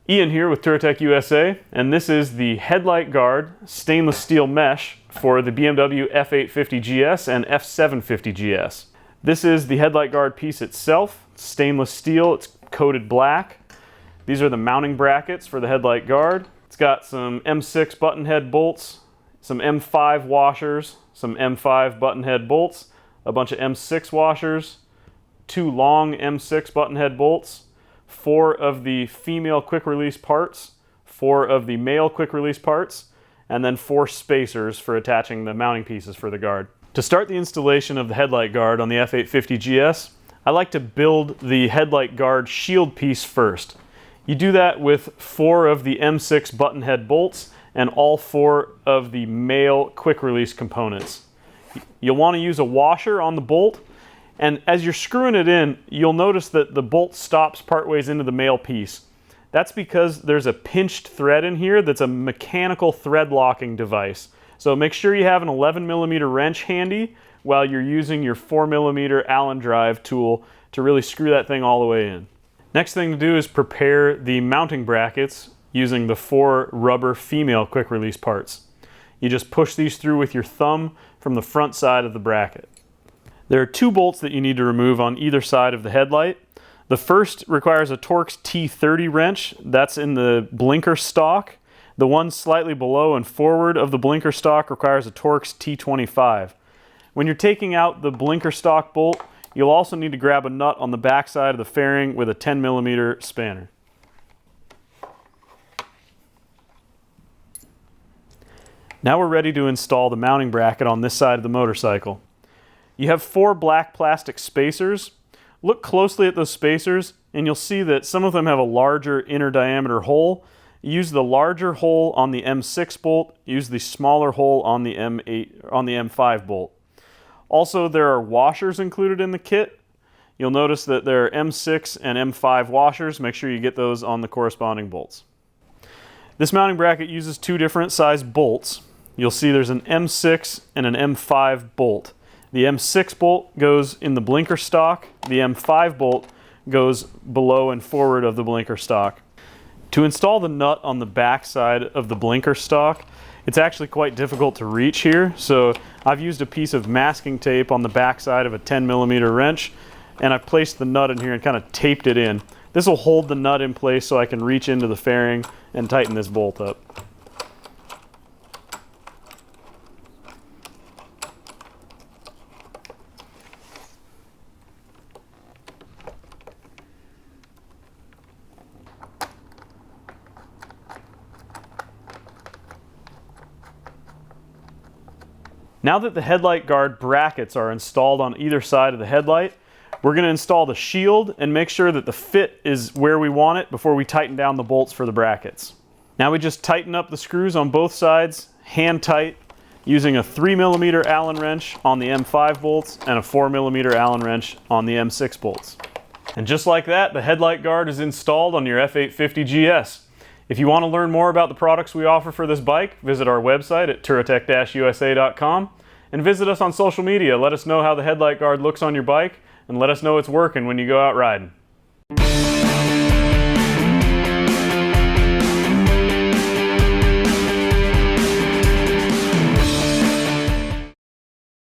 Ian here with Touratech USA, and this is the headlight guard stainless steel mesh for the BMW F850GS and F750GS. This is the headlight guard piece itself. It's stainless steel, it's coated black. These are the mounting brackets for the headlight guard. It's got some M6 button head bolts, some M5 washers, some M5 button head bolts, a bunch of M6 washers, 2 long M6 button head bolts, 4 of the female quick release parts, 4 of the male quick release parts, and then 4 spacers for attaching the mounting pieces for the guard. To start the installation of the headlight guard on the F850GS, I like to build the headlight guard shield piece first. You do that with 4 of the M6 button head bolts and all 4 of the male quick release components. You'll want to use a washer on the bolt, and as you're screwing it in, you'll notice that the bolt stops partways into the male piece. That's because there's a pinched thread in here that's a mechanical thread locking device. So make sure you have an 11mm wrench handy while you're using your 4mm Allen drive tool to really screw that thing all the way in. Next thing to do is prepare the mounting brackets using the 4 rubber female quick release parts. You just push these through with your thumb from the front side of the bracket. There are 2 bolts that you need to remove on either side of the headlight. The first requires a Torx T30 wrench. That's in the blinker stock. The one slightly below and forward of the blinker stock requires a Torx T25. When you're taking out the blinker stock bolt, you'll also need to grab a nut on the back side of the fairing with a 10mm spanner. Now we're ready to install the mounting bracket on this side of the motorcycle. You have 4 black plastic spacers. Look closely at those spacers and you'll see that some of them have a larger inner diameter hole. Use the larger hole on the M6 bolt, use the smaller hole on the M5 bolt. Also, there are washers included in the kit. You'll notice that there are M6 and M5 washers. Make sure you get those on the corresponding bolts. This mounting bracket uses 2 different size bolts. You'll see there's an M6 and an M5 bolt. The M6 bolt goes in the blinker stock. The M5 bolt goes below and forward of the blinker stock. To install the nut on the back side of the blinker stock, it's actually quite difficult to reach here. So I've used a piece of masking tape on the back side of a 10mm wrench, and I've placed the nut in here and kind of taped it in. This will hold the nut in place so I can reach into the fairing and tighten this bolt up. Now that the headlight guard brackets are installed on either side of the headlight, we're going to install the shield and make sure that the fit is where we want it before we tighten down the bolts for the brackets. Now we just tighten up the screws on both sides, hand tight, using a 3mm Allen wrench on the M5 bolts and a 4mm Allen wrench on the M6 bolts. And just like that, the headlight guard is installed on your F850GS. If you want to learn more about the products we offer for this bike, visit our website at touratech-usa.com and visit us on social media. Let us know how the headlight guard looks on your bike and let us know it's working when you go out riding.